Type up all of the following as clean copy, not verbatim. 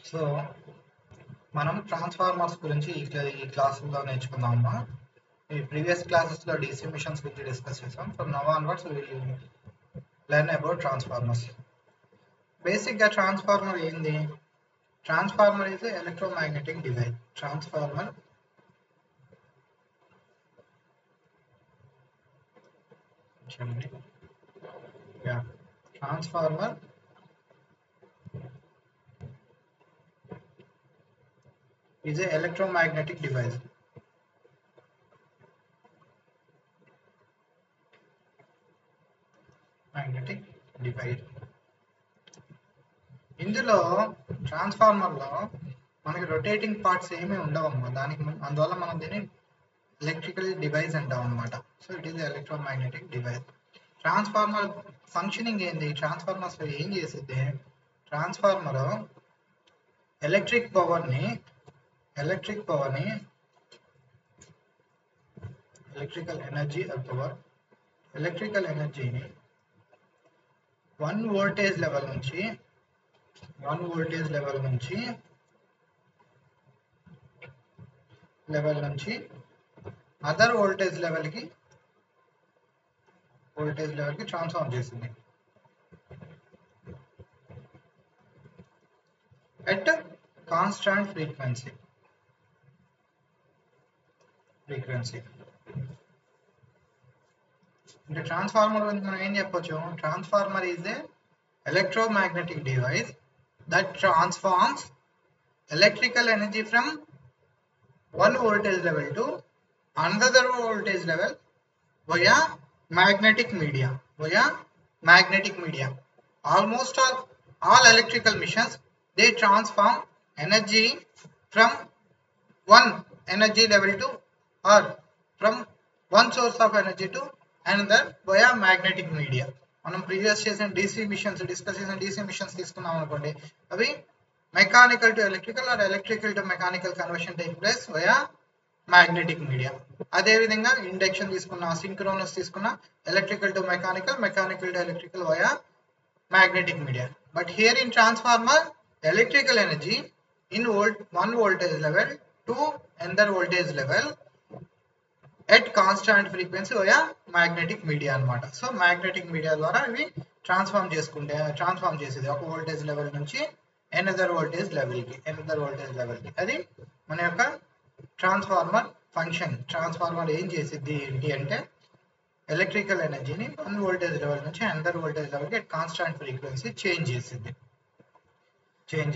So మనం transformers గురించి ఈ క్లాసుల్లో నేర్చుకుందామమ్మా. ఈ ప్రీవియస్ క్లాసెస్లో డీసీ మిషన్స్ గురించి డిస్కస్ చేసాం. From now onwards we will learn about transformers. బేసిక్గా ట్రాన్స్ఫార్మర్ ఏంది? Transformer is electromagnetic device. Transformer transformer is an electromagnetic device. Magnetic device. ఇందులో ట్రాన్స్ఫార్మర్లో మనకి రొటేటింగ్ పార్ట్స్ ఏమీ ఉండవమ్మా. దానికి అందువల్ల మనం దీన్ని ఎలక్ట్రికల్ డివైస్ అంటాం అనమాట. So it is electromagnetic device. Transformer functioning ఏంది? ట్రాన్స్ఫార్మర్స్ ఏం చేసిద్ది? ట్రాన్స్ఫార్మర్ ఎలక్ట్రిక్ పవర్ని ఎలక్ట్రికల్ ఎనర్జీని 1 వోల్టేజ్ లెవెల్ నుంచి అదర్ వోల్టేజ్ లెవెల్కి ట్రాన్స్ఫార్మ్ చేసింది ఎట్ కాన్స్టాంట్ ఫ్రీక్వెన్సీ. అంటే ట్రాన్స్ఫార్మర్ గురించి మనం ఏం చెప్పొచ్చు? Transformer is a electromagnetic device that transforms electrical energy from one voltage level to another voltage level via magnetic media. Almost all electrical machines, they transform energy from one energy level to or from one source of energy to another via magnetic media. మనం previous చేసిన DC machines తీసుకున్నాం అనుకోండి, అవి mechanical to electrical or electrical to mechanical conversion take place via magnetic media. అదేవిధంగా induction తీసుకున్న, synchronous తీసుకున్న, electrical to mechanical to electrical via magnetic media. But here in transformer electrical energy in one voltage level to another voltage level at constant frequency via magnetic media అనమాట. So magnetic media ద్వారా ఇవి transform చేసేది ఒక voltage level నుంచి another voltage లెవెల్కి. అది మన యొక్క ట్రాన్స్ఫార్మర్ ఫంక్షన్. ట్రాన్స్ఫార్మర్ ఏం చేసిద్ది ఏంటి అంటే ఎలక్ట్రికల్ ఎనర్జీని 1 వోల్టేజ్ లెవెల్ నుంచి అనదర్ వోల్టేజ్ లెవెల్కి అట్ కాన్స్టాంట్ ఫ్రీక్వెన్సీ చేంజ్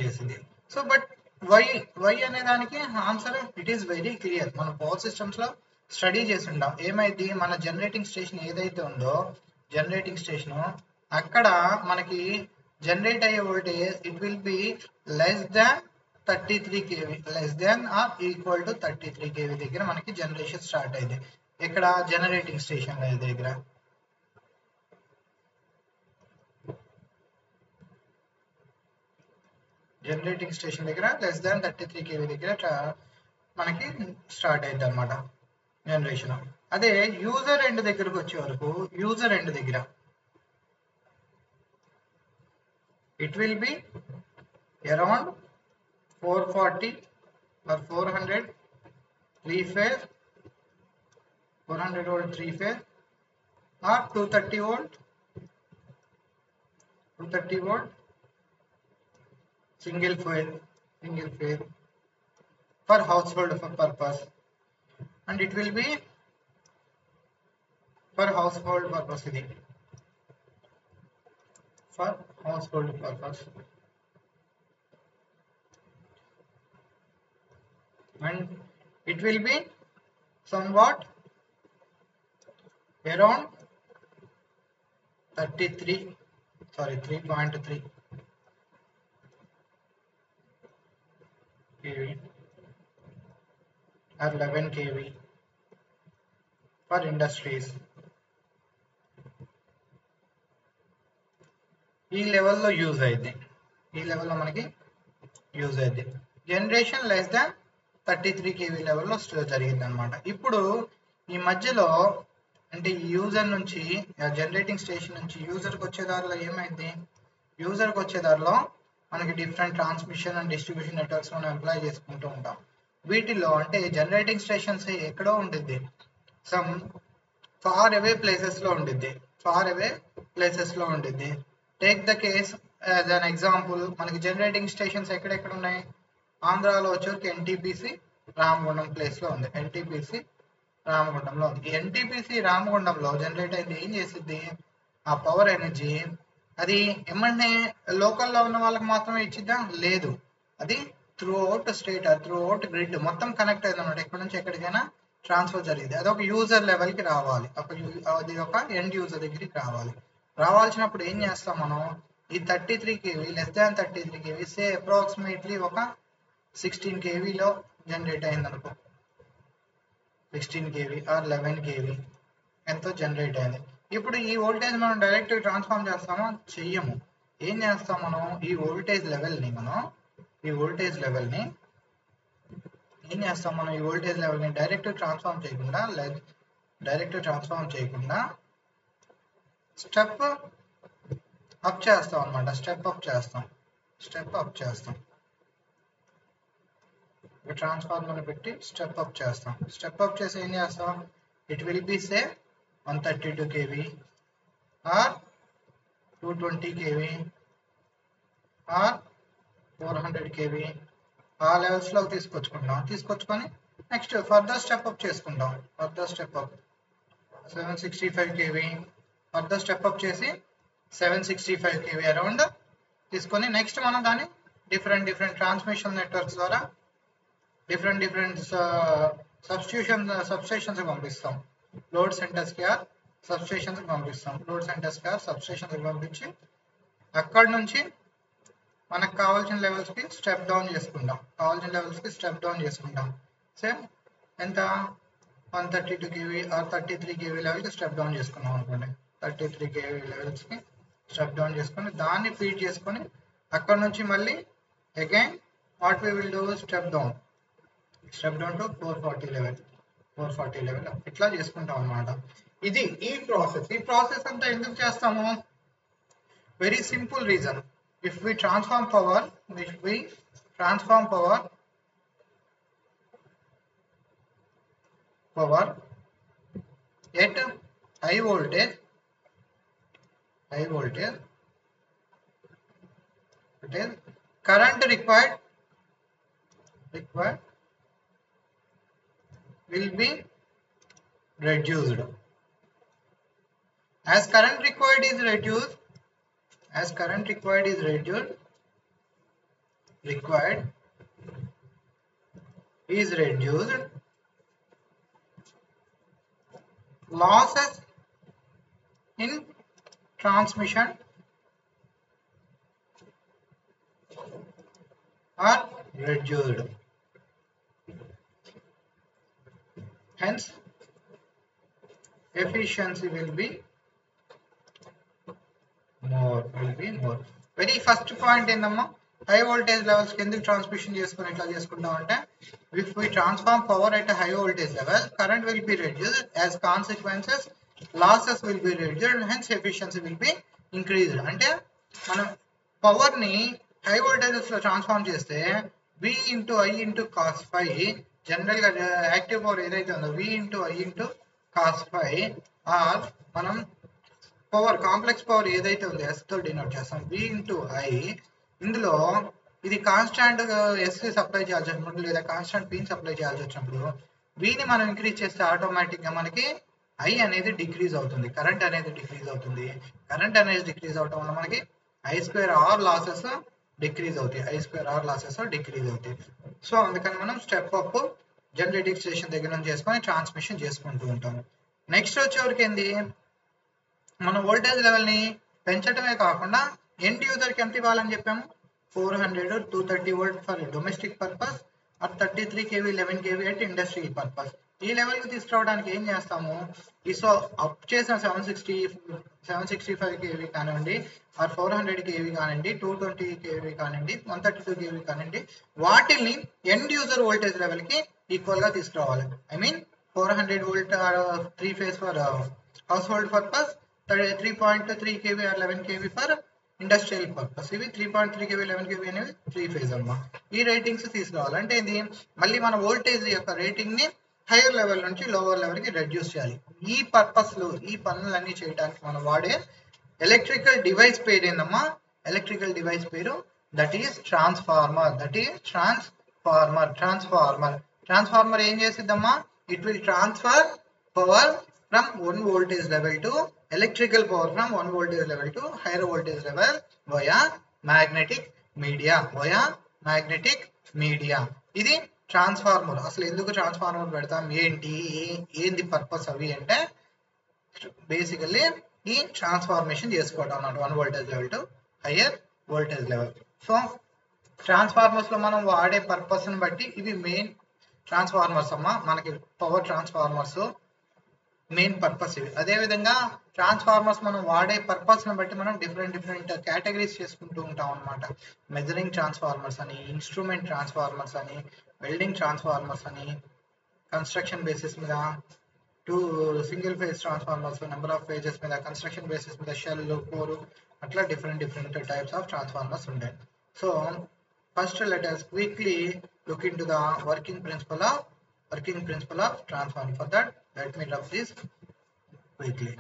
చేసిద్ది. సో బట్ వై అనే దానికి answer it is very clear. మన పవర్ సిస్టమ్స్ లో స్టడీ చేసి ఉండాం. ఏమైంది, మన జనరేటింగ్ స్టేషన్ ఏదైతే ఉందో అక్కడ మనకి జనరేట్ అయ్యే voltage it will be less than 33 kV, less than or equal to 33 kV దగ్గర మనకి జనరేషన్ స్టార్ట్ అయింది. ఇక్కడ జనరేటింగ్ స్టేషన్ దగ్గర లెస్ దాన్ 33 kV దగ్గర మనకి స్టార్ట్ అయింది అనమాట జనరేషన్. అదే యూజర్ ఎండ్ దగ్గరకు వచ్చే వరకు it will be around 440 or 400 volt 3 phase or 230 volt single phase for household purpose, and it will be for household purpose and it will be somewhat around 3.3 kV or 11 kV for industries. ఈ లెవెల్లో మనకి use అయింది. Generation less than 33 kV లెవెల్లో జరిగింది అనమాట. ఇప్పుడు ఈ మధ్యలో అంటే ఈ యూజర్ నుంచి జనరేటింగ్ స్టేషన్ నుంచి యూజర్కి వచ్చే దారిలో ఏమైంది? యూజర్కి వచ్చే దారిలో మనకి different transmission and distribution networks మనం ఎంప్లాయ్ చేసుకుంటూ ఉంటాం. వీటిలో అంటే జనరేటింగ్ స్టేషన్స్ ఎక్కడో ఉండిద్ది, సమ్ ఫార్ అవే ప్లేసెస్లో ఉండిద్ది, take the case as an example. మనకి జనరేటింగ్ స్టేషన్స్ ఎక్కడెక్కడ ఉన్నాయి? ఆంధ్రాలో వచ్చేసరికి ఎన్టీపీసీ రామగుండం ప్లేస్లో ఉంది. ఎన్టీపీసీ రామగుండంలో ఉంది. ఈ ఎన్టీపీసీ రామగుండంలో జనరేట్ అయితే ఏం చేసిద్ది? ఆ పవర్ ఎనర్జీ అది ఏమంటే లోకల్లో ఉన్న వాళ్ళకి మాత్రమే ఇచ్చిద్దా? లేదు, అది through out state, through out grid మొత్తం కనెక్ట్ అయింది అనమాట. ఎక్కడి నుంచి ఎక్కడికైనా ట్రాన్స్ఫర్ జరిగింది. అది ఒక యూజర్ లెవెల్కి రావాలి, అది ఒక ఎండ్ యూజర్ దగ్గరికి రావాలి. రావాల్సినప్పుడు ఏం చేస్తాం మనం? ఈ 33 kV లెస్ దాన్ 33 kV సే అప్రాక్సిమేట్లీ ఒక 16 kVలో జనరేట్ అయింది అనుకో, 16 kV ఆర్ 11 kV ఎంతో జనరేట్ అయింది. ఇప్పుడు ఈ వోల్టేజ్ మనం డైరెక్ట్ ట్రాన్స్ఫార్మ్ చేస్తామా? చెయ్యము. ఏం చేస్తాం మనం? ఈ వోల్టేజ్ లెవెల్ని ఏం చేస్తాం మనం? ఈ వోల్టేజ్ లెవెల్ని డైరెక్ట్ ట్రాన్స్ఫార్మ్ చేయకుండా స్టెప్ అప్ చేస్తాం అనమాట. స్టెప్ అప్ చేస్తాం. ట్రాన్స్ఫార్మర్ పెట్టి స్టెప్ అప్ చేస్తాం. స్టెప్ అప్ చేసి ఏం చేస్తాం? It will be say 132 kV or 220 kV or 400 kV ఆ లెవెల్స్లో తీసుకొచ్చుకొని నెక్స్ట్ ఫర్దర్ స్టెప్ అప్ చేసుకుంటాం. 765 kV ఫర్దర్ స్టెప్ అప్ చేసి 765 kV అరౌండ్ తీసుకొని నెక్స్ట్ మనం దాన్ని డిఫరెంట్ ట్రాన్స్మిషన్ నెట్వర్క్స్ ద్వారా డిఫరెంట్ సబ్స్టేషన్స్ పంపిస్తాం. లోడ్ సెంటర్స్కి ఆర్ సబ్స్టేషన్స్కి పంపించి అక్కడ నుంచి మనకు కావాల్సిన లెవెల్స్కి స్టెప్ డౌన్ చేసుకుంటాం. సేమ్ ఎంత? 132 kV ఆర్ 33 kV లెవెల్కి స్టెప్ డౌన్ చేసుకున్నాం అనుకోండి. 33 kV లెవెల్స్కి స్టెప్ డౌన్ చేసుకొని దాన్ని ఫీడ్ చేసుకొని అక్కడ నుంచి మళ్ళీ again what we will do? Step down to 440 level ఇట్లా చేసుకుంటాం అన్నమాట. ఇది ఈ ప్రాసెస్ అంతా ఎందుకు చేస్తాము? Very simple reason. if we transform power at high voltage it is current required will be reduced. As current required is reduced, losses in transmission are reduced. Hence, efficiency will be more. Very first point ఏందమ్మా? High voltage levels ఎందుకు transmission చేసుకుని ఇట్లా చేసుకుంటాం అంటే, if we transform power at a high voltage level, current will be reduced, as consequences losses will be reduced, hence efficiency will be increased. అంటే మనం power ని high voltages లో transform చేస్తే V into I into cos phi, general గా active power ఏదైతే ఉందో V into I into cos phi, or మనం power complex power ఏదైతే ఉందో S తో డినోట్ చేస్తాం V into I. ఇందులో ఇది కాన్స్టాంట్ S సప్లై చేయాల్సి వచ్చినప్పుడు లేదా కాన్స్టాంట్ P సప్లై చేయాల్సి వచ్చినప్పుడు వీని మనం ఇంక్రీజ్ చేస్తే ఆటోమేటిక్ గా మనకి I అనేది డిక్రీజ్ అవుతుంది, కరెంట్ అనేది డిక్రీజ్ అవుతుంది. కరెంట్ అనేది డిక్రీజ్ అవడం వల్ల మనకి I2R లాసెస్ డిక్రీజ్ అవుతాయి. సో అందుకని మనం స్టెప్ అప్ జనరేటింగ్ స్టేషన్ దగ్గర నుంచి చేసుకొని ట్రాన్స్మిషన్ చేసుకుంటూ ఉంటాము. నెక్స్ట్ వచ్చేవరకు ఏంది? మన వోల్టేజ్ లెవెల్ని పెంచడమే కాకుండా ఎండ్ యూజర్కి ఎంత ఇవ్వాలని చెప్పాము? 400 230 volt for domestic purpose or 33 kV 11 kV at industry purpose. ఈ లెవెల్కి తీసుకురావడానికి ఏం చేస్తాము? సో అప్ చేసిన 765 kV కానివ్వండి ఆర్ 400 kV కానివ్వండి, 220 kV కానివ్వండి, 132 kV కానివ్వండి, వాటిని ఎండ్ యూజర్ వోల్టేజ్ లెవెల్కి ఈక్వల్గా తీసుకురావాలి. I mean 400 volt or 3 phase for household purpose, 3.3 kV or 11 kV for industrial purpose. ఇవి 3.3 kV 11 kV అనేవి 3 ఫేజ్ అమ్మా. ఈ రేటింగ్స్ తీసుకురావాలి అంటే ఇది మళ్ళీ మన వోల్టేజ్ యొక్క రేటింగ్ ని హైయర్ లెవెల్ నుంచి లోవర్ లెవెల్ కి రెడ్యూస్ చేయాలి. ఈ పర్పస్ లో ఈ పనులన్నీ చేయడానికి మనం వాడే ఎలక్ట్రికల్ డివైస్ పేరు ఏందమ్మా? ఎలక్ట్రికల్ డివైస్ పేరు దట్ ఈస్ ట్రాన్స్ఫార్మర్. ట్రాన్స్ఫార్మర్ ఏం చేసిద్దమ్మా? It will transfer power from one voltage level to electrical power from one voltage level to higher voltage level via magnetic media. ఇది ట్రాన్స్ఫార్మర్. అసలు ఎందుకు transformer పెడతాం, ఏంది పర్పస్ అవి అంటే బేసికల్లీ ఈ ట్రాన్స్ఫార్మేషన్ చేసుకోవడం అన్నమాట, 1 voltage level to higher voltage level. So transformers లో మనం వాడే పర్పస్ ని బట్టి ఇవి మెయిన్ ట్రాన్స్ఫార్మర్స్ అమ్మా. మనకి పవర్ ట్రాన్స్ఫార్మర్స్ మెయిన్ పర్పస్ ఇవి. అదే విధంగా ట్రాన్స్ఫార్మర్స్ మనం వాడే పర్పస్ ని బట్టి మనం డిఫరెంట్ కేటగిరీస్ చేసుకుంటూ ఉంటాం అన్నమాట. మెజరింగ్ ట్రాన్స్ఫార్మర్స్ అని, ఇన్స్ట్రుమెంట్ ట్రాన్స్ఫార్మర్స్ అని, వెల్డింగ్ ట్రాన్స్ఫార్మర్స్ అని, కన్స్ట్రక్షన్ బేసిస్ మీద single phase transformers, number of phases మీద, కన్స్ట్రక్షన్ బేసిస్ మీద షెల్, కోర్, అట్లా డిఫరెంట్ టైప్స్ ఆఫ్ ట్రాన్స్ఫార్మర్స్ ఉంటాయి. So first let us quickly look into the working principle of transformer. For that, let me rub this quickly.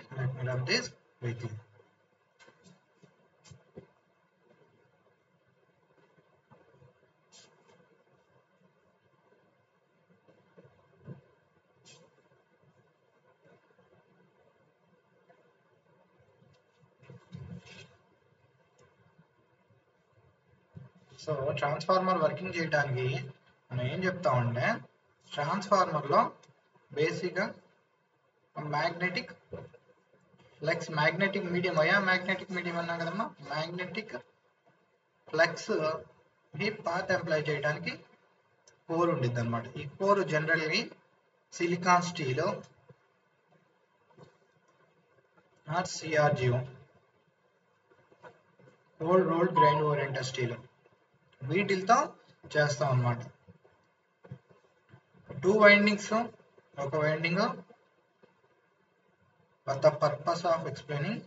So transformer working చేయడానికి మనం ఏం చెప్తామంటే, transformer లో basic గా magnetic flux, magnetic medium అన్నాం కదమ్మా. Magnetic flux ని పాత్ ఎంప్లాయ్ చేయడానికి కోర్ ఉండిద్ది అనమాట. ఈ core generally silicon steel or CRGO, cold rolled grain oriented steel, వీటితో చేస్తాం అన్నమాట. 2 వైండింగ్స్, ఒక winding. For the purpose of explaining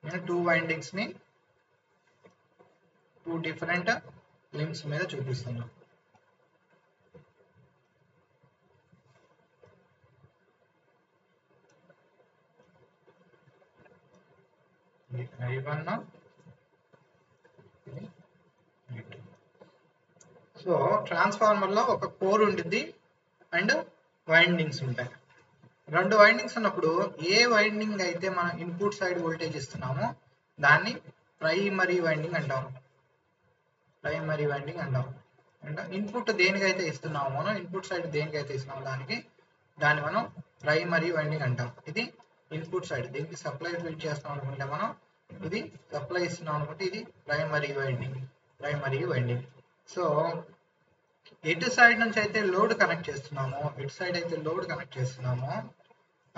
నేను 2 వైండింగ్స్ ని 2 డిఫరెంట్ లింక్స్ మీద చూపిస్తున్నాను. సో ట్రాన్స్ఫార్మర్ లో ఒక కోర్ ఉంటుంది అండ్ వైండింగ్స్ ఉంటాయి. 2 వైండింగ్స్ ఉన్నప్పుడు ఏ వైండింగ్ అయితే మనం ఇన్పుట్ సైడ్ వోల్టేజ్ ఇస్తున్నామో దాన్ని ప్రైమరీ వైండింగ్ అంటాం. అంటే ఇన్పుట్ దేనికైతే ఇస్తున్నామో మనం, ఇన్పుట్ సైడ్ దేనికైతే ఇస్తున్నామో దాన్ని మనం ప్రైమరీ వైండింగ్ అంటాం. ఇది ఇన్పుట్ సైడ్, దీనికి సప్లై ఫీడ్ చేస్తాం అనుకుంటే మనం, ఇది సప్లై ఇస్తున్నాం అనుకుంటే ఇది ప్రైమరీ వైండింగ్. సో ఎటు సైడ్ నుంచి అయితే లోడ్ కనెక్ట్ చేస్తున్నామో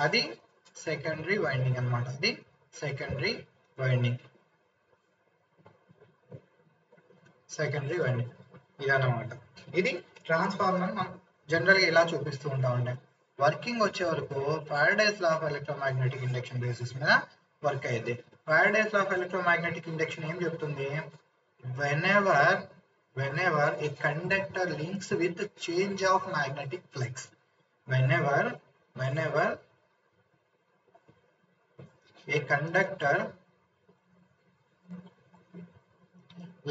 అది సెకండరీ వైండింగ్ అన్నమాట. అది సెకండరీ వైండింగ్ ఇదన్నమాట. ఇది ట్రాన్స్ఫార్మర్ మనం జనరల్ గా ఇలా చూపిస్తూ ఉంటామండి. వర్కింగ్ వచ్చే వరకు Faraday's law of electromagnetic induction basis మీద వర్క్ అయ్యింది. Faraday's law of electromagnetic induction ఏం చెప్తుంది? whenever a conductor links with change of magnetic flux, whenever a conductor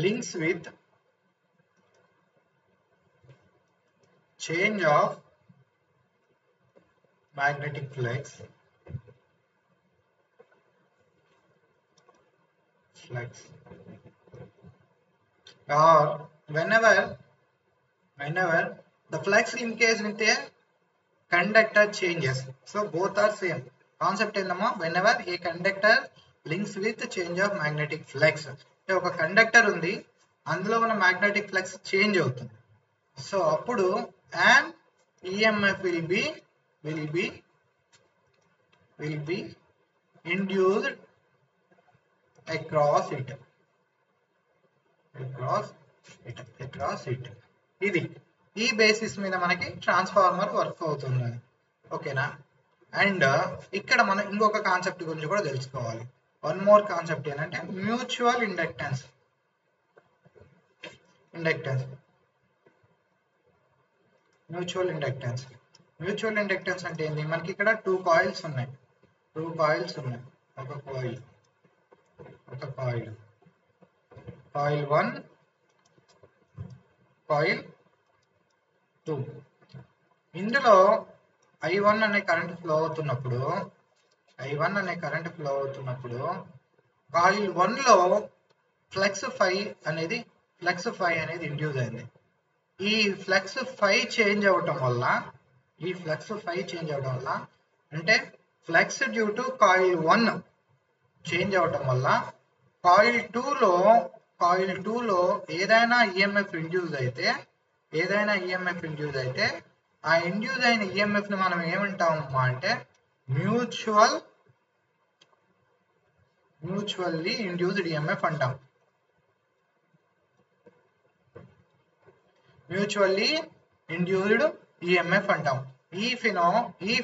links with change of magnetic flux or whenever the flux linkage with a conductor changes. So both are same concept endama. Whenever a conductor links with change of magnetic flux, అంటే ఒక conductor ఉంది, అందులో ఉన్న magnetic flux change అవుతుంది. So అప్పుడు an EMF will be induced across it. ఇది ఈ basis మీద మనకి ట్రాన్స్ఫార్మర్ వర్క్ అవుతుంది. ఓకేనా? అండ్ ఇక్కడ మనం ఇంకొక కాన్సెప్ట్ గురించి కూడా తెలుసుకోవాలి. వన్ మోర్ కాన్సెప్ట్ ఏంటంటే మ్యూచువల్ ఇండక్టెన్స్. మ్యూచువల్ ఇండక్టెన్స్ అంటే ఏంటి? మనకి ఇక్కడ టూ కాయిల్స్ ఉన్నాయి. ఒక కాయిల్ కాయిల్ 1, కాయిల్ 2. ఇందులో I1 అనే కరెంట్ ఫ్లో అవుతున్నప్పుడు కాయిల్ 1 లో ఫ్లక్స్ ఫై అనేది ఇండ్యూస్ అయింది. ఈ ఫ్లక్స్ ఫై చేంజ్ అవటం వల్ల అంటే flux due to coil 1 change అవటం వల్ల కాయిల్ 2 లో ఏదైనా ఈఎంఎఫ్ ఇండ్యూస్ అయితే ఆ ఇండ్యూస్ అయిన ఈఎంఎఫ్ ని మనం ఏమంటామమ్మా అంటే మ్యూచువల్లీ ఇండ్యూస్డ్ ఈఎంఎఫ్ అంటాం. ఈ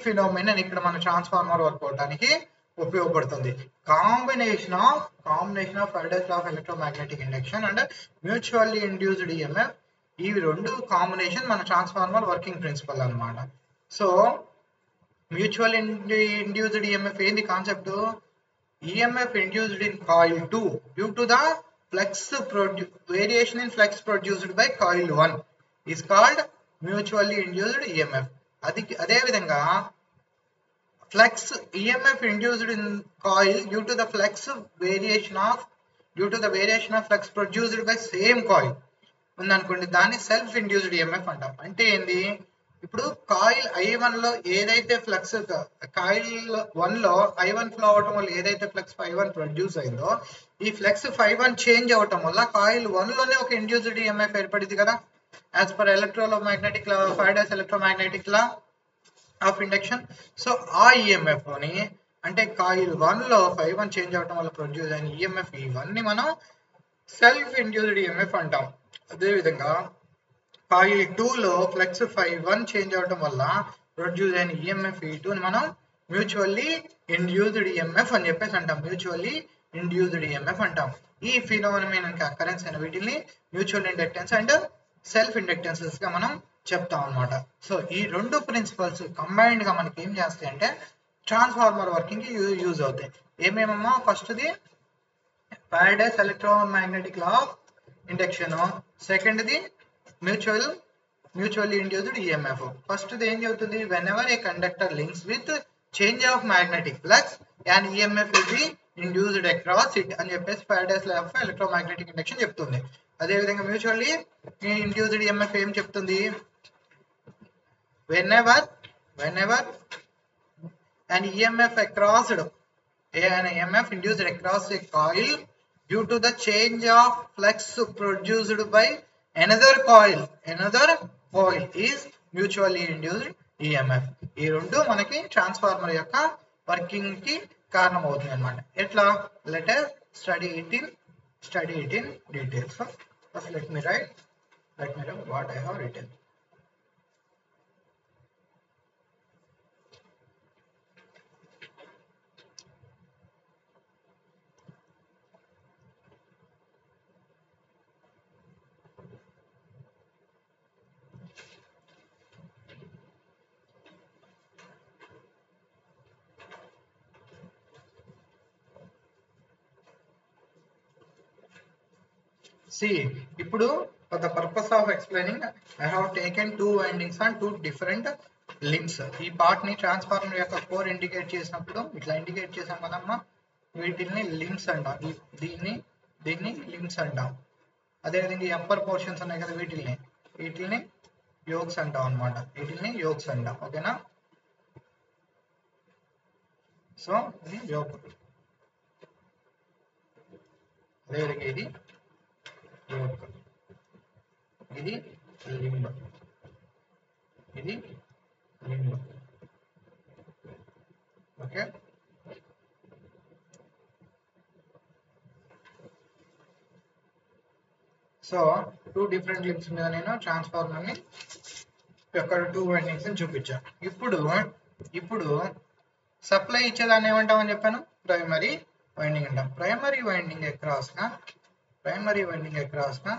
ఫినోమినన్ ఇక్కడ మన ట్రాన్స్ఫార్మర్ వర్క్ అవడానికి ఉపయోగపడుతుంది. Combination of Faraday's law of electromagnetic induction and mutually induced EMF, ఇవి రెండు కాంబినేషన్ మన ట్రాన్స్ఫార్మర్ వర్కింగ్ ప్రిన్సిపల్ అన్నమాట. సో మ్యూచువల్ ఇండ్యూస్డ్ ఈఎంఎఫ్ ఏంది concept? EMF induced in coil 2 due to the variation in flux produced by coil 1 is called mutually induced EMF. అదే విధంగా flux EMF induced in coil due to the variation of flux produced by same coil ఉందనుకోండి, దాన్ని self induced EMF అంటాం. అంటే ఏంది? ఇప్పుడు coil I1 లో ఏదైతే ఫ్లక్స్ కాయిల్ 1 లో I1 ఫ్లో అవటం వల్ల ఏదైతే ఫ్లక్స్ I1 ప్రొడ్యూస్ అయిందో, ఈ ఫ్లక్స్ I1 చేంజ్ అవటం వల్ల కాయిల్ 1 లోనే ఒక ఇండ్యూస్డ్ ఈఎంఎఫ్ ఏర్పడింది కదా, as per electromagnetic law, Faraday's electromagnetic law of induction. So ఆ ఈఎంఎఫ్ ని, అంటే కాయిల్ 1 లో I1 చేంజ్ అవటం వల్ల ప్రొడ్యూస్ అయిన ఈఎంఎఫ్, ఇవన్నీ మనం సెల్ఫ్ ఇండ్యూస్డ్ ఈఎంఎఫ్ అంటాం. అదేవిధంగా కాయిల్ 2 లో ఫ్లక్స్ I1 చేంజ్ అవడం వల్ల ప్రొడ్యూస్ అయిన ఈఎంఎఫ్ E2 ని మనం మ్యూచువల్లీ ఇండ్యూస్డ్ ఈఎంఎఫ్ అని చెప్పేసి అంటాం. ఈ ఫినోమినన్ అకరెన్స్ అయిన వీటిని mutual inductance and self inductances గా మనం చెప్తాం అన్నమాట. సో ఈ రెండు ప్రిన్సిపల్స్ కంబైన్డ్ గా మనకి ఏం చేస్తాయి అంటే ట్రాన్స్ఫార్మర్ వర్కింగ్ కి యూజ్ అవుతాయి. ఏమేమమ్మా? ఫస్ట్ది Faraday's electromagnetic law of induction, సెకండ్ది mutually induced EMF. First ఏం చెబుతుంది? whenever a conductor links with change of magnetic flux an EMF will be induced across it అని చెప్పేసి Faraday's law of electromagnetic induction చెప్తుంది. అదే విధంగా మ్యూచువల్లీ ఇండ్యూస్డ్ EMF ఏం చెప్తుంది? whenever an EMF induced across a coil due to the change of flux produced by another coil is mutually induced EMF. ఈ రెండు మనకి ట్రాన్స్ఫార్మర్ యొక్క వర్కింగ్ కి కారణం అవుతుంది అన్నమాట. ఎట్లా? Let us study it in detail. So first let me write what I have written. See, ఇప్పుడు for the purpose of explaining I have taken two windings and two different limbs. ఈ part ని transformer యొక్క core indicate చేసినప్పుడు ఇట్లా indicate చేసాం కదమ్మా, వీటిని limbs అంటాం. దీన్ని లింబ్స్ అంటాం. అదేవిధంగా ఈ అప్పర్ పోర్షన్స్ ఉన్నాయి కదా, వీటిని యోక్స్ అంటాం అన్నమాట. ఓకేనా? సో ఇది యోక్, అదేవిధంగా ఇది యోక్, ఇది limb. Okay. So two different limbs మీద నేను ట్రాన్స్ఫార్మర్ ని యొక్క టూ వైండింగ్స్ ని చూపించాను. ఇప్పుడు సప్లై ఇచ్చేదాన్ని ఏమంటామని చెప్పాను? ప్రైమరీ వైండింగ్ అంటాం. ప్రైమరీ వైండింగ్ అక్రాస్ గా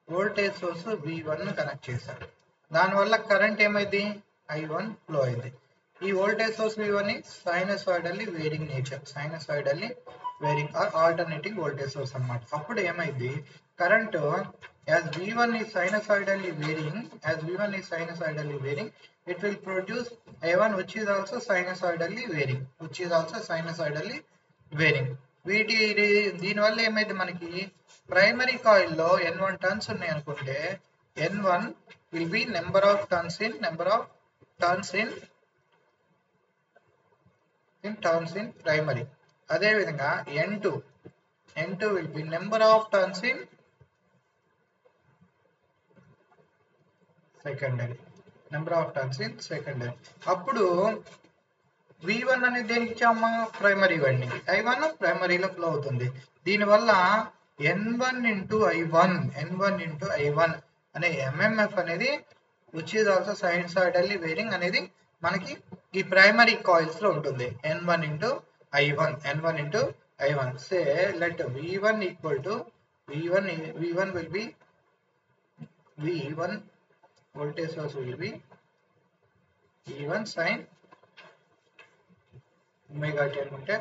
వోల్టేజ్ సోర్స్ V1 కనెక్ట్ చేశారు. దానివల్ల కరెంట్ ఏమైంది, I1 ఫ్లో అయింది. ఈ voltage source V1 sinusoidally varying nature, sinusoidally varying or alternating voltage source అన్నమాట. అప్పుడు ఏమైంది, current as V1 is sinusoidally varying, it will produce I1 which is also sinusoidally varying. వీటి దీనివల్ల ఏమైంది, మనకి ప్రైమరీ కాయిల్ లో N1 టర్న్స్ ఉన్నాయి అనుకుంటే N1 will be number of turns in primary. అదే విధంగా N2 will be number of turns in secondary. అప్పుడు V1 అనేది దేనికి ఇచ్చామా, ప్రైమరీ వైండింగ్. I1 ప్రైమరీలో ఫ్లో అవుతుంది. దీనివల్ల N1 into I1 అనే MMF అనేది which is also sinusoidally varying అనేది మనకి ఈ ప్రైమరీ కాయిల్స్ లో ఉంటుంది. N1 into I1. Say let V1 equal to V1 will be V1 voltage source will be V1 sin omega t అనుకుంటే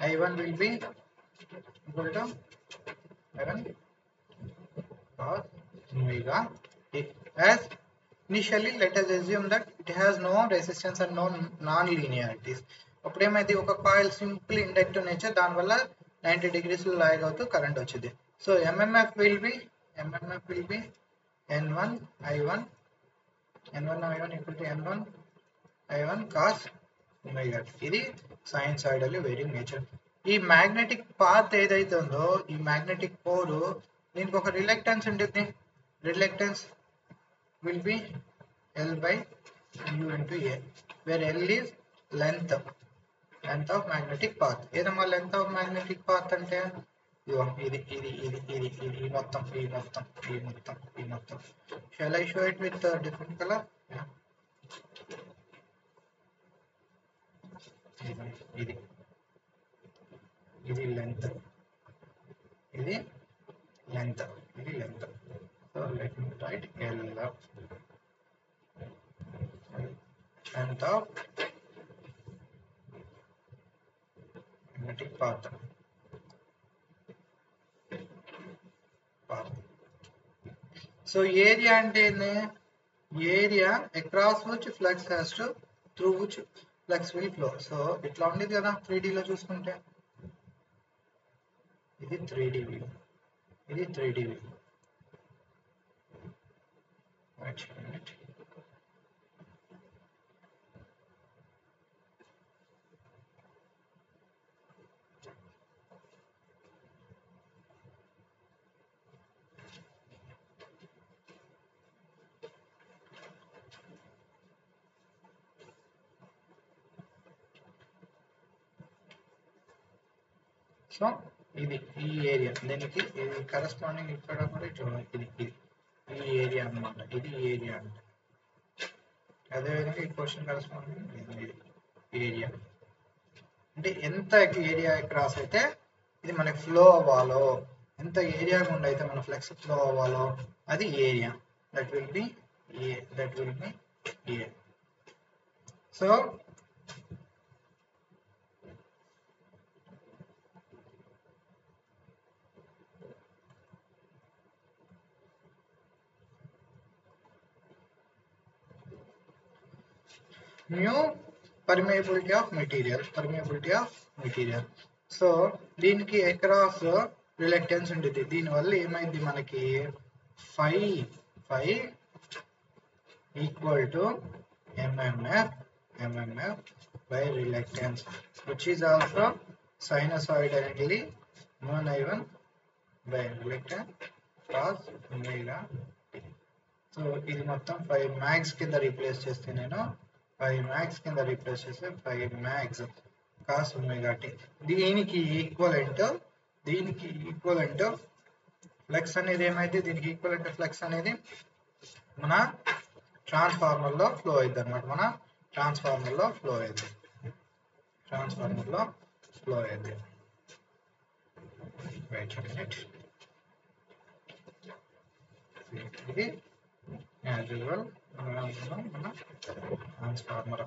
I1 will be equal to I1 cos omega t. As initially let us assume that it has no resistance and no non-linearities. అప్పుడు ఏమైంది, ఒక coil simple inductive nature, దానివల్ల 90 degrees log అవుతూ current వచ్చింది. So MMF will be N1 I1 equal to N1 I1 cos omega t. ఇది సైనసాయిడల్లీ varying nature. ఈ magnetic path ఏదైతే ఉందో, ఈ మ్యాగ్నెటిక్ పోర్, దీనికి ఒక రిలక్టెన్స్ ఉంటుంది. Reluctance will be L by U into A, where L is length of magnetic path. ఏదమ్మా length of magnetic path అంటే ఇది మొత్తం. Shall I show it with different color? Yeah. ఇది length. So let me write L length of magnetic path. So area అంటే area across which flux has to, through which flux will flow. So ఇట్లా ఉండేది కదా 3D లో చూసుకుంటే, ఇది 3D view. Wait a minute. So ఇది ఈ area, దీనికి ఇది కరెస్పాండింగ్ ఇక్కడ కూడా ఇది ఈ ఏరియా అన్నమాట. ఇది ఏరియా అంటే అదేవిధంగా ఈ క్వశ్చన్ కరెస్పాండింగ్ ఏరియా అంటే ఎంత ఏరియా క్రాస్ అయితే ఇది మనకి ఫ్లో అవ్వాలో, ఎంత ఏరియా గుండా అయితే మన ఫ్లక్స్ ఫ్లో అవ్వాలో అది area. That will be A. So mu permeability of material. So దీనికి అక్రాస్ రిలక్టెన్స్ ఉంటుంది. దీనివల్ల ఏమైంది, మనకి phi equal to MMF by reluctance, which is also sinusoidally known I1 by reluctance cos omega t. So ఇది మొత్తం 5 max కింద replace చేస్తే 5 max cos omega t. దీనికి ఈక్వలెంట్ ఫ్లక్స్ అనేది ఏమైతే, దీనికి ఈక్వలెంట్ ఫ్లక్స్ అనేది మన ట్రాన్స్ఫార్మర్ లో ఫ్లో అవుతుంది అనమాట. మన ట్రాన్స్ఫార్మర్లో ఫ్లో అయింది. ట్రాన్స్ఫార్మర్లో ఫ్లో అయింది. Wait minute. ఇది యాజ్ యూజువల్ మన transformer. Transformer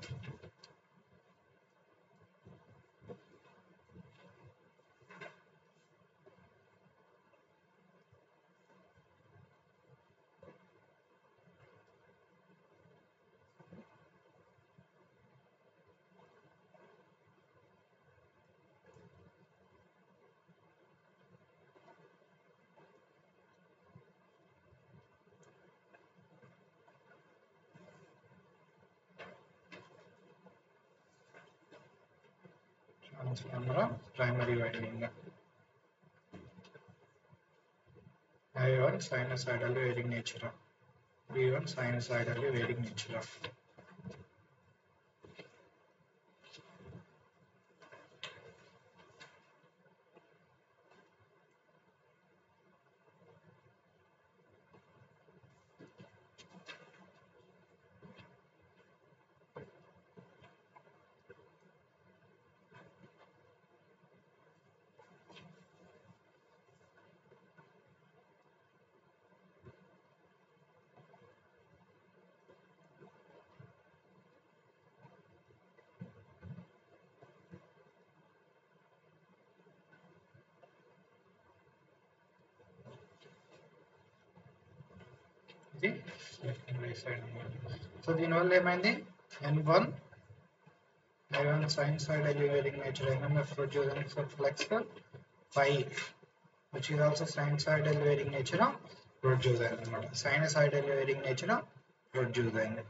primary winding. I1 sinusoidally varying nature. V1 sinusoidally varying nature. Secondary side. So దీనివల్ల ఏమైంది? N1 I1 sinusoidally varying nature MMF producing flux phi, which is also sinusoidally varying nature produce అన్నమాట. sinusoidally varying nature produce అయింది.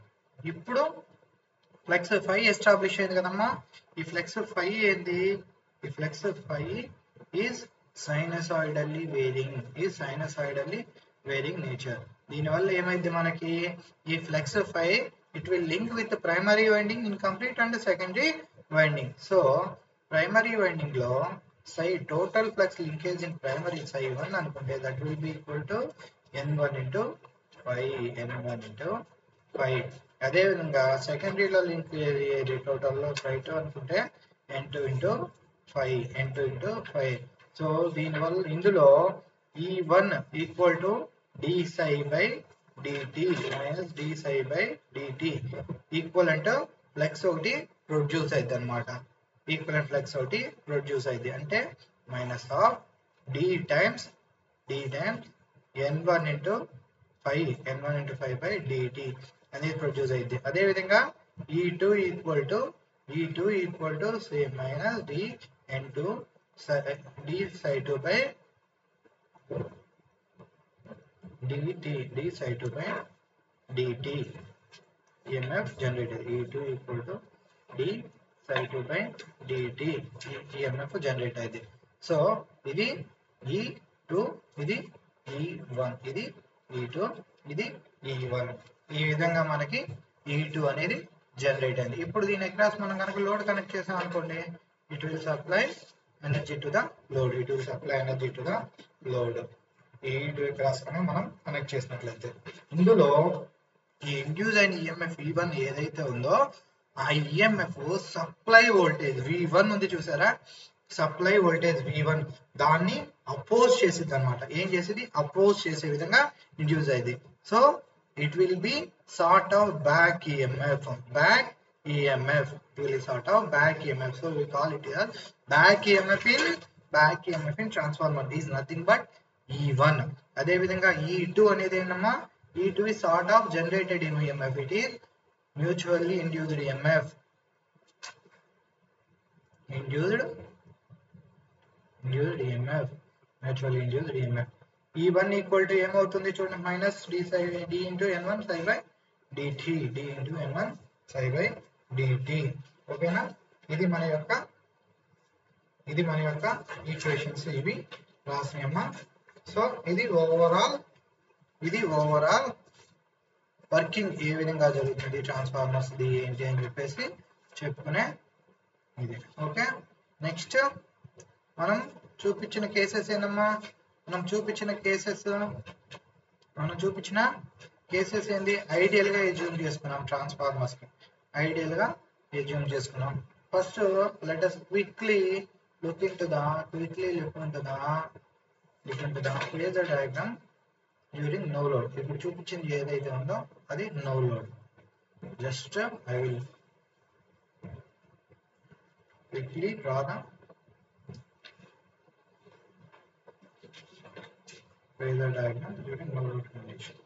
ఇప్పుడు flux phi establish అయింది కదమ్మా. ఈ flux phi ఏంది? ఈ flux phi is sinusoidally varying nature. దీనివల్ల ఏమైంది మనకి? ఈ flux phi it will link with the primary winding in complete and secondary winding. So primary winding లో psi total flux linkage in primary psi 1 అనుకుంటే that will be equal to n1 into phi, n1 into phi. అదే విధంగా సెకండరీలో link ఏది total లో phi 2 అనుకుంటే n2 into phi, n2 into phi. So దీనివల్ల ఇందులో E1 equal to d psi by dt minus d psi by dt equivalent flux ఒకటి produce అయింది అనమాట. ఈక్వలెంట్ ఫ్లక్స్ ఒకటి ప్రొడ్యూస్ అయింది అంటే minus of d times n1 into phi by dt అనేది produce అయింది. అదే విధంగా E2 equal to same minus d n2 d psi 2 by dt d psi 2 by dt EMF generated. E2 equal to d psi 2 by dt EMF generate అయింది. So ఇది E2, ఇది E1, ఇది E2, ఇది E1. ఈ విధంగా మనకి E2 అనేది generate అయింది. ఇప్పుడు దీని అక్రాస్ మనం కనుక లోడ్ కనెక్ట్ చేసాం అనుకోండి, it will supply energy to the load. ఈ E2 అక్రాస్ కనుక మనం కనెక్ట్ చేసినట్లయితే ఇందులో ఈ ఇండ్యూస్ అయిన ఈఎంఎఫ్ V1 ఏదైతే ఉందో ఆ ఈఎంఎఫ్ సప్లై వోల్టేజ్ V1 ఉంది చూసారా, సప్లై వోల్టేజ్ V1 దాన్ని అపోజ్ చేసిద్ది అనమాట. ఏం చేసేది? అపోజ్ చేసే విధంగా ఇండ్యూస్ అయింది. So it will be sort of back EMF. So we call it as back EMF in transformer is nothing but E1. అదే విధంగా E2 అనేది ఏంటమ్మా? E2 is sort of generated EMF. It is mutually induced EMF. Mutually induced EMF. E1 equal to ఏమవుతుంది చూడండి, minus d into n1 psi by dt, d into n1 psi by dt. ఓకేనా? ఇది మన యొక్క equations ఇవి రాసినామా. So ఇది overall working ఏ విధంగా జరుగుతుంది ట్రాన్స్ఫార్మర్స్ ఏంటి అని చెప్పేసి చెప్పుకునే ఇది. ఓకే, నెక్స్ట్ మనం చూపించిన కేసెస్ ఏందమ్మా? మనం చూపించిన కేసెస్ ఏంది? ఐడియల్ గా జూమ్ చేసుకున్నాం ట్రాన్స్ఫార్మర్స్ కి. ఐడియల్ గా assume చేసుకున్నాం. First let us quickly look into the phasor diagram during no load. ఇప్పుడు చూపించింది ఏదైతే ఉందో అది no load. Just I will quickly draw the phasor diagram during no load condition.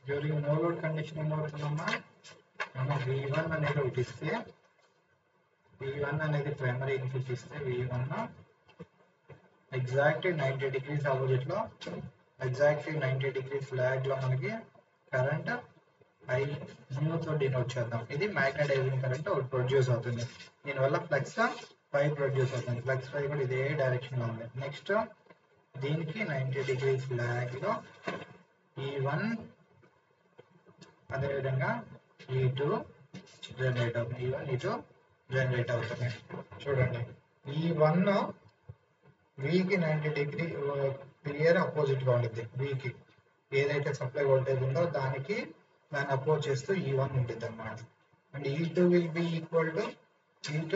During no load condition ఏమవుతుందమ్మా, మనం V1 అనేది ఒకటి ఇస్తే, V1 అనేది ప్రైమరీ ఇన్పుట్ ఇస్తే V1 ఎగ్జాక్ట్లీ 90 degrees ఆపోజిట్ లో, ఎగ్జాక్ట్లీ 90 degrees లాగ్ లో మనకి కరెంట్ I న్యూ తో డినోట్ చేద్దాం. ఇది మ్యాగ్నెటైజింగ్ కరెంట్ ఒకటి ప్రొడ్యూస్ అవుతుంది. దీనివల్ల ఫ్లక్స్ పై ప్రొడ్యూస్ అవుతుంది. ఫ్లక్స్ పై కూడా ఇదే డైరెక్షన్ లో ఉంది. నెక్స్ట్ దీనికి 90 degrees లాగ్ లో E1 అదేవిధంగా E2 జనరేట్ అవుతుంది. E2 జనరేట్ అవుతుంది. చూడండి, E1 Vకి 90 డిగ్రీ క్లియర్ అపోజిట్ గా ఉంటుంది. Vకి ఏదైతే సప్లై వోల్టేజ్ ఉందో దాన్ని అపోజ్ చేస్తూ E1 ఉంటుంది అన్నమాట. And E2 will be equal to E2,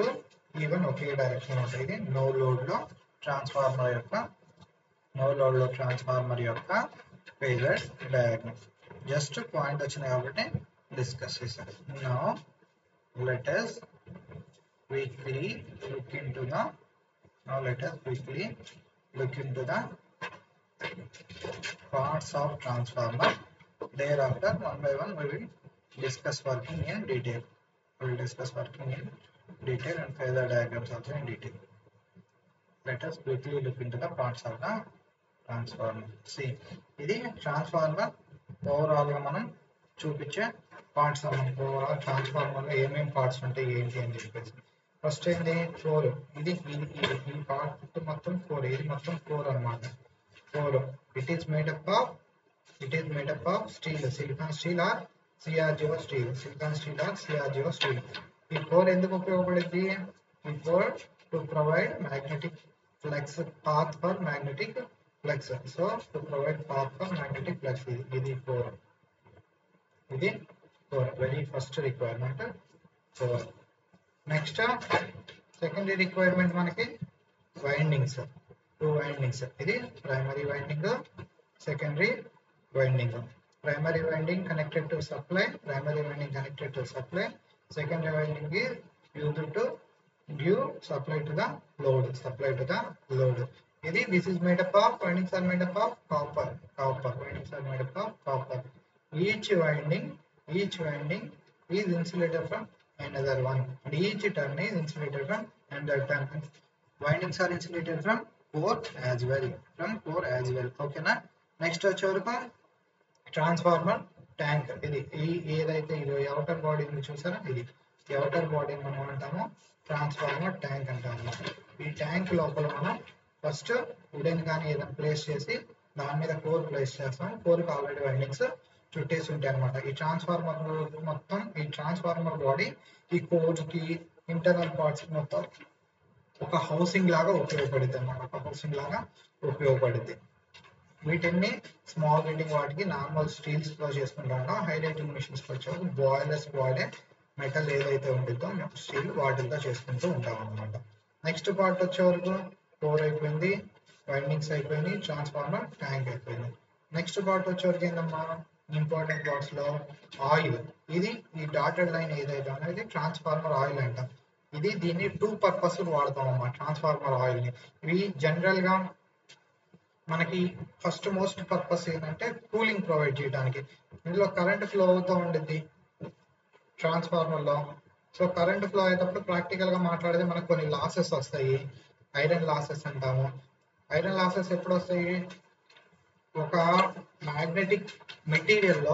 E1 okay direction ఉంటుంది. ఇది నో లోడ్ లో ట్రాన్స్ఫార్మర్ యొక్క ఫేజర్ డయాగ్రమ్. జస్ట్ పాయింట్ వచ్చింది కాబట్టి డిస్కస్ చేశారు. Now let us quickly look into the parts of transformer. Thereafter one by one we will discuss working in detail. And phasor diagrams also in detail. Let us quickly look into the parts of the transformer. See, ఇది transformer overall గా మనం చూపించే parts అన్నమాట. Overall transformer లో ఏమేమి parts ఉంటాయి ఏంటి అని చెప్పేసి. ఫస్ట్ ఏంటి, కోర్. ఇది ఈ పార్ట్ మొత్తం కోర్. ఇది మొత్తం కోర్ అన్నమాట. Core it is made up of steel, silicon steel or CRGO steel. ఈ కోర్ ఎందుకు ఉపయోగపడుతుంది? ఈ core to provide magnetic flux, path for magnetic flux. So to provide path for magnetic flux. ఇది core. Very first requirement core. Next secondary requirement మనకి windings, 2 windings. ఇది primary winding, secondary winding. Primary winding connected to supply, secondary winding is used to give supply to the load. This is made up of, windings are made up of copper. Each winding is insulated from another one, and each turn is insulated from another turn. Windings are insulated from core as well. Okay na? Next వచ్చేవరకు transformer tank. ఇది ఏదైతే ఇది outer body చూసారా, ఇది outer body మనం అంటాము transformer tank అంటాము. ఈ ట్యాంక్ లోపల మనం ఫస్ట్ వుడెన్ కానీ ఏదైనా ప్లేస్ చేసి దాని మీద కోర్ ప్లేస్ చేస్తాం. కోర్కి ఆల్రెడీ వైండింగ్స్ చుట్టేసి ఉంటాయి అనమాట. ఈ ట్రాన్స్ఫార్మర్ మొత్తం, ఈ ట్రాన్స్ఫార్మర్ బాడీ ఈ కోర్కి ఇంటర్నల్ పార్ట్స్ మొత్తం ఒక హౌసింగ్ లాగా ఉపయోగపడుతుంది. వీటిని స్మాల్ రేటింగ్ వాటికి నార్మల్ స్టీల్స్ లో చేసుకుంటాం. హై రేటింగ్ మిషన్స్ వచ్చేసి బాయిలర్స్ వాడే మెటల్ ఏదైతే ఉంటుందో స్టీల్ వాటితో చేసుకుంటూ ఉంటాం అనమాట. నెక్స్ట్ పార్ట్ వచ్చే వరకు కోర్ అయిపోయింది, వైండింగ్స్ అయిపోయింది, ట్రాన్స్ఫార్మర్ ట్యాంక్ అయిపోయింది. నెక్స్ట్ పార్ట్ వచ్చే వరకు ఏంటమ్మా, ఇంపార్టెంట్ పార్ట్స్ లో ఆయిల్. ఇది ఈ డాటెడ్ లైన్ ఏదైతే అనేది ట్రాన్స్ఫార్మర్ ఆయిల్ అంటాం. దీన్ని 2 పర్పస్ వాడతాం అన్నమాట ట్రాన్స్ఫార్మర్ ఆయిల్ ని. ఇవి జనరల్ గా మనకి ఫస్ట్ మోస్ట్ పర్పస్ ఏంటంటే కూలింగ్ ప్రొవైడ్ చేయడానికి. ఇందులో కరెంట్ ఫ్లో అవుతూ ఉంటుంది ట్రాన్స్ఫార్మర్ లో. సో కరెంట్ ఫ్లో అయ్యేటప్పుడు ప్రాక్టికల్ గా మాట్లాడితే మనకు కొన్ని లాసెస్ వస్తాయి. ఐరన్ లాసెస్ అంటాము. ఐరన్ లాసెస్ ఎప్పుడు వస్తాయి, ఒక మ్యాగ్నెటిక్ మెటీరియల్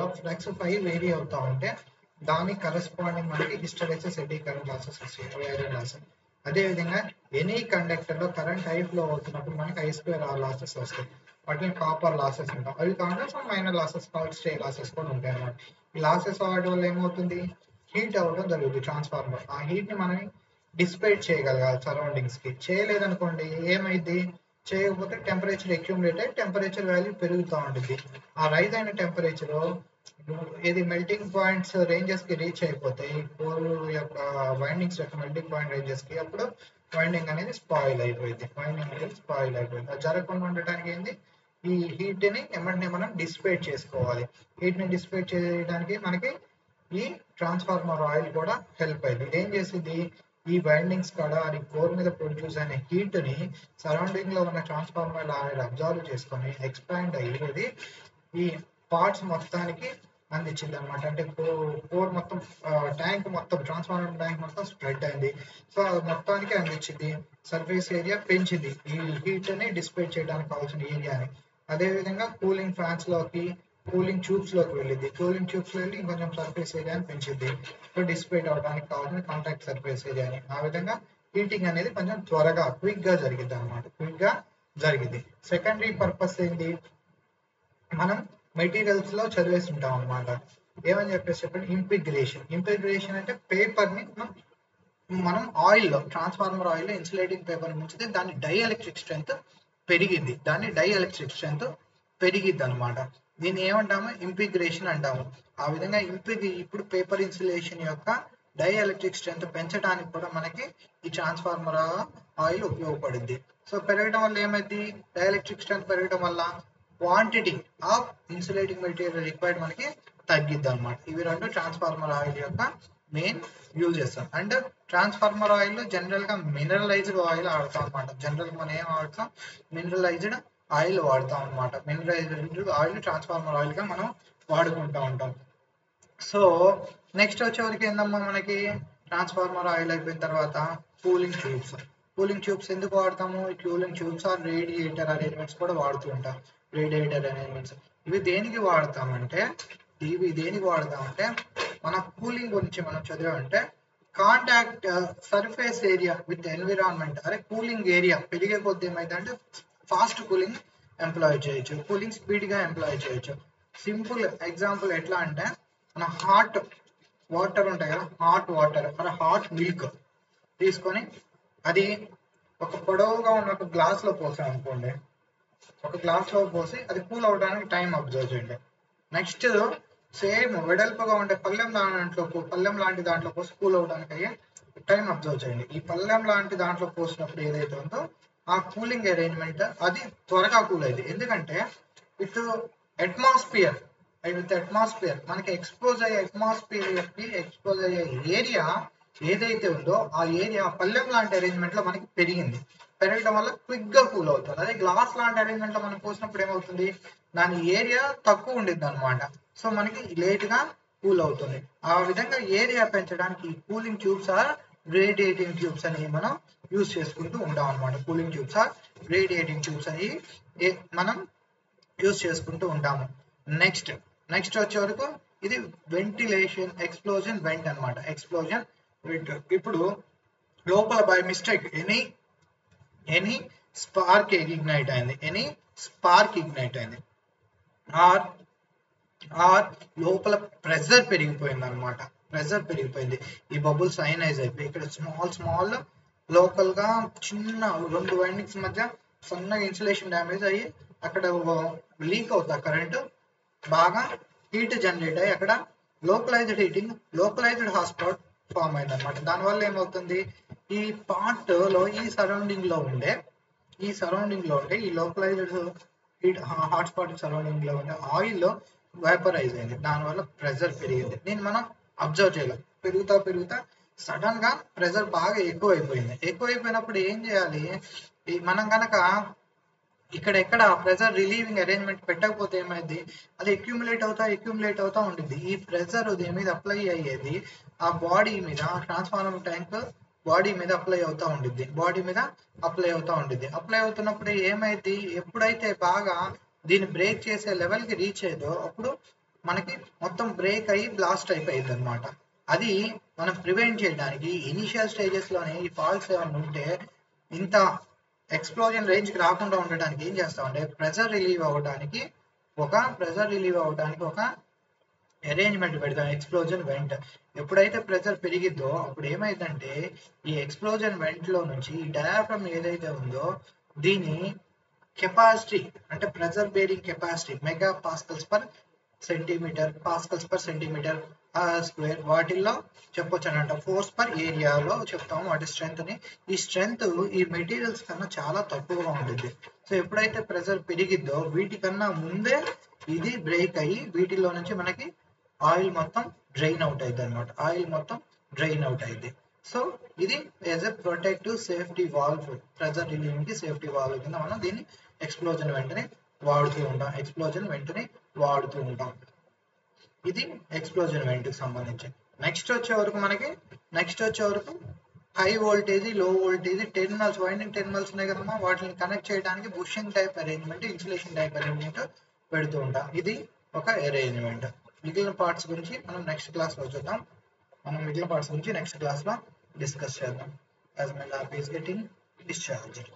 లో ఫ్లక్స్ పై వేరీ అవుతా ఉంటే దానికి కరెస్పాండింగ్ మనకి హిస్టరైసిస్, ఎడ్డీ కరెంట్ లాసెస్ వస్తాయి, ఐరన్ లాస్. అదేవిధంగా ఎనీ కండక్టర్లో కరెంట్ హై ఫ్లో అవుతున్నప్పుడు మనకి I2R లాసెస్ వస్తాయి, వాటిని కాపర్ లాసెస్ ఉంటాం. అవి కాకుండా some minor losses, stray losses కూడా ఉంటాయి అన్నమాట. ఈ లాసెస్ అవ్వడం వల్ల ఏమవుతుంది, హీట్ అవ్వడం జరుగుతుంది ట్రాన్స్ఫార్మర్. ఆ హీట్ని మనం డిస్పేట్ చేయగలగాలి సరౌండింగ్స్కి. చేయలేదనుకోండి ఏమైంది, చేయకపోతే టెంపరేచర్ అక్యూములేట్ అయ్యి టెంపరేచర్ వాల్యూ పెరుగుతూ ఉంటుంది. ఆ రైజ్ అయిన టెంపరేచర్ ఇది మెల్టింగ్ పాయింట్స్ రేంజెస్ కి రీచ్ అయిపోతాయి, కోర్ యొక్క వైండింగ్స్ యొక్క మెల్టింగ్ పాయింట్ రేంజెస్ కి. అప్పుడు వైండింగ్ అనేది స్పాయిల్ అయిపోయింది, అది జరగకుండా ఉండటానికి ఏంది, ఈ హీట్ ని ఎమ్మటినే మనం డిస్పేట్ చేసుకోవాలి. హీట్ ని డిస్పేట్ చేయడానికి మనకి ఈ ట్రాన్స్ఫార్మర్ ఆయిల్ కూడా హెల్ప్ అయింది. ఇదేం చేసింది, ఈ వైండింగ్స్ కాడ అది కోర్ మీద ప్రొడ్యూస్ అయిన హీట్ ని సరౌండింగ్ లో ఉన్న ట్రాన్స్ఫార్మర్ ఆయిల్ అబ్జర్వ్ చేసుకొని ఎక్స్పాండ్ అయ్యేది ఈ పార్ట్స్ మొత్తానికి అందించింది అనమాట. అంటే కోర్ మొత్తం, ట్యాంక్ మొత్తం, ట్రాన్స్ఫార్మర్ ట్యాంక్ మొత్తం స్ప్రెడ్ అయింది. సో అది మొత్తానికి అందించింది, సర్ఫేస్ ఏరియా పెంచింది, ఈ హీట్ ని డిస్పేట్ చేయడానికి కావాల్సిన ఏరియాని. అదేవిధంగా కూలింగ్ ఫ్యాన్స్ లోకి, కూలింగ్ ట్యూబ్స్ లోకి వెళ్ళింది, కూలింగ్ ట్యూబ్స్ లో వెళ్ళి ఇంకొంచెం సర్ఫేస్ ఏరియాని పెంచింది, సో డిస్పేట్ అవడానికి కావాల్సిన కాంటాక్ట్ సర్ఫేస్ ఏరియాని. ఆ విధంగా హీటింగ్ అనేది కొంచెం త్వరగా, క్విక్ గా జరిగింది అనమాట, క్విక్ గా జరిగింది. సెకండరీ పర్పస్ ఏంటి, మనం మెటీరియల్స్ లో చదివేసి ఉంటాం అనమాట. ఏమని చెప్పేసి చెప్పండి, ఇంటిగ్రేషన్ అంటే పేపర్ ని మనం ఆయిల్ లో, ట్రాన్స్ఫార్మర్ ఆయిల్ లో ఇన్సులేటింగ్ పేపర్ ముంచితే దాని డైఎలక్ట్రిక్ స్ట్రెంత్ పెరిగింది, పెరిగిద్ది అనమాట. దీన్ని ఏమంటాము, ఇంటిగ్రేషన్ అంటాము. ఆ విధంగా ఇప్పుడు పేపర్ ఇన్సులేషన్ యొక్క డైఎలక్ట్రిక్ స్ట్రెంత్ పెంచడానికి కూడా మనకి ఈ ట్రాన్స్ఫార్మర్ ఆయిల్ ఉపయోగపడుద్ది. సో పెరగడం వల్ల ఏమైంది, డైఎలక్ట్రిక్ స్ట్రెంత్ పెరగడం వల్ల quantity of insulating material required మనకి తగ్గిద్ది అనమాట. ఇవి రెండు ట్రాన్స్ఫార్మర్ ఆయిల్ యొక్క main uses. And transformer oil general గా మినరలైజ్డ్ ఆయిల్ వాడతాం అనమాట. జనరల్ మనం ఏం వాడతాం, మినరలైజ్డ్ ఆయిల్ వాడతాం అనమాట. మినరలైజ్డ్ ఆయిల్ ట్రాన్స్ఫార్మర్ ఆయిల్ గా మనం వాడుకుంటూ ఉంటాం. సో నెక్స్ట్ వచ్చేవరకు ఏందమ్మా, మనకి ట్రాన్స్ఫార్మర్ ఆయిల్ అయిపోయిన తర్వాత కూలింగ్ ట్యూబ్స్ ఎందుకు వాడతాము, ఈ cooling tubes or radiator arrangements కూడా వాడుతూ ఉంటాం. రేడియేటర్ అరేంజ్మెంట్స్ ఇవి దేనికి వాడతామంటే మన కూలింగ్ గురించి మనం చదివామంటే, contact surface area with environment, cooling area పెరిగే కొద్ది ఏమైందంటే ఫాస్ట్ కూలింగ్ ఎంప్లాయ్ చేయొచ్చు, కూలింగ్ స్పీడ్ గా ఎంప్లాయ్ చేయొచ్చు. సింపుల్ ఎగ్జాంపుల్ ఎట్లా అంటే, మన హాట్ వాటర్ ఉంటాయి కదా, హాట్ మిల్క్ తీసుకొని అది ఒక పొడవుగా ఉన్న ఒక గ్లాస్ లో పోసాం అనుకోండి, అది కూల్ అవడానికి టైం అబ్జర్వ్ చేయండి. నెక్స్ట్ సేమ్ వెడల్పుగా ఉండే పళ్ళెం లాంటి దాంట్లో పోసి కూల్ అవడానికి అయ్యే టైం అబ్జర్వ్ చేయండి. ఈ పళ్ళెం లాంటి దాంట్లో పోసినప్పుడు ఏదైతే ఉందో ఆ కూలింగ్ అరేంజ్మెంట్ అది త్వరగా కూల్ అయింది. ఎందుకంటే విత్ అట్మాస్ఫియర్ మనకి ఎక్స్పోజ్ అయ్యే ఏరియా ఏదైతే ఉందో ఆ ఏరియా పళ్ళెం లాంటి అరేంజ్మెంట్ లో మనకి పెరగడం వల్ల క్విక్ గా కూల్ అవుతుంది. అదే గ్లాస్ లాంటి అరేంజ్మెంట్ లో మనం పోసినప్పుడు ఏమవుతుంది, దాని ఏరియా తక్కువ ఉండిద్ది అనమాట. సో మనకి లేట్ గా కూల్ అవుతుంది. ఆ విధంగా ఏరియా పెంచడానికి cooling tubes or radiating tubes అని మనం యూజ్ చేసుకుంటూ ఉంటాం అనమాట. Cooling tubes or radiating tubes అని మనం యూజ్ చేసుకుంటూ ఉంటాము. నెక్స్ట్ వచ్చే వరకు ఇది వెంటిలేషన్ ఎక్స్ప్లోజన్ వెంట్ అనమాట. ఎక్స్ప్లోజన్ వెంట్, ఇప్పుడు లోపల by mistake any spark ignite అయింది, ఆర్ లోపల ప్రెషర్ పెరిగిపోయింది, ఈ బబుల్స్ అయనైజ్ అయిపోయి ఇక్కడ స్మాల్ లోకల్ గా చిన్న 2 వైండింగ్స్ మధ్య సన్నగా ఇన్సులేషన్ డ్యామేజ్ అయ్యి అక్కడ లీక్ అవుతా కరెంటు, బాగా హీట్ జనరేట్ అయ్యి అక్కడ లోకలైజ్డ్ హాట్ స్పాట్ ఫామ్ అయింది అనమాట. దానివల్ల ఏమవుతుంది, ఈ పార్ట్ లో ఈ సరౌండింగ్ లో ఉండే ఈ localized heat hot spot surrounding లో ఉండే ఆయిల్ వేపరైజ్ అయింది, దానివల్ల ప్రెషర్ పెరిగింది. దీన్ని మనం అబ్జర్వ్ చేయలేం, పెరుగుతా సడన్ గా ప్రెషర్ బాగా ఎక్కువైపోయినప్పుడు ఏం చేయాలి, మనం కనుక ఇక్కడ ప్రెషర్ రిలీవింగ్ అరేంజ్మెంట్ పెట్టకపోతే ఏమైంది, అది అక్యూములేట్ అవుతా ఉండిద్ది. ఈ ప్రెషర్ దీని మీద అప్లై అయ్యేది ఆ బాడీ మీద, ట్రాన్స్ఫార్మర్ ట్యాంక్ బాడీ మీద అప్లై అవుతా ఉండిద్ది, అప్లై అవుతున్నప్పుడు ఏమైంది, ఎప్పుడైతే బాగా దీన్ని బ్రేక్ చేసే లెవెల్ కి రీచ్ అయ్యేదో అప్పుడు మనకి మొత్తం బ్రేక్ అయ్యి బ్లాస్ట్ అయిపోయింది అనమాట. అది మనం ప్రివెంట్ చేయడానికి ఇనిషియల్ స్టేజెస్ లోనే ఈ ఫాల్స్ ఏమైనా ఉంటే ఇంత ఎక్స్ప్లోజన్ రేంజ్ కి రాకుండా ఉండడానికి ఏం చేస్తామంటే ప్రెజర్ రిలీవ్ అవ్వడానికి ఒక అరేంజ్మెంట్ పెడతాం, ఎక్స్ప్లోజన్ వెంట్. ఎప్పుడైతే ప్రెజర్ పెరిగిద్దో అప్పుడు ఏమైందంటే ఈ ఎక్స్ప్లోజన్ వెంట్ లో నుంచి ఈ డయాఫ్రమ్ ఏదైతే ఉందో దీని కెపాసిటీ అంటే pressure bearing capacity mega pascals per centimetre square వాటిల్లో చెప్పొచ్చు అనమాట. ఫోర్స్ పర్ ఏరియాలో చెప్తాము వాటి స్ట్రెంత్ ని. ఈ స్ట్రెంత్ ఈ మెటీరియల్స్ కన్నా చాలా తక్కువగా ఉంటుంది. సో ఎప్పుడైతే ప్రెజర్ పెరిగిద్దో వీటికన్నా ముందే ఇది బ్రేక్ అయ్యి వీటిలో నుంచి మనకి ఆయిల్ మొత్తం డ్రైన్ అవుట్ అయింది. సో ఇది as a protective safety valve, pressure relieving కి సేఫ్టీ వాల్వ్ కింద మనం దీన్ని ఎక్స్ప్లోజన్ వెంటనే వాడుతూ ఉంటాం. ఇది ఎక్స్ప్లోజన్ వెంట్ కి సంబంధించి. నెక్స్ట్ వచ్చే వరకు హై వోల్టేజ్, లో వోల్టేజ్ టెర్మినల్స్, వైండింగ్ టెర్మినల్స్ ఉన్నాయి కదమ్మా, వాటిని కనెక్ట్ చేయడానికి bushing type arrangement, insulation type arrangement పెడుతూ ఉంటాం. ఇది ఒక అరేంజ్మెంట్. మిగిలిన పార్ట్స్ గురించి మనం నెక్స్ట్ క్లాస్ లో చూద్దాం. నెక్స్ట్ క్లాస్ లో డిస్కస్ చేద్దాం. As my lab is getting discharged.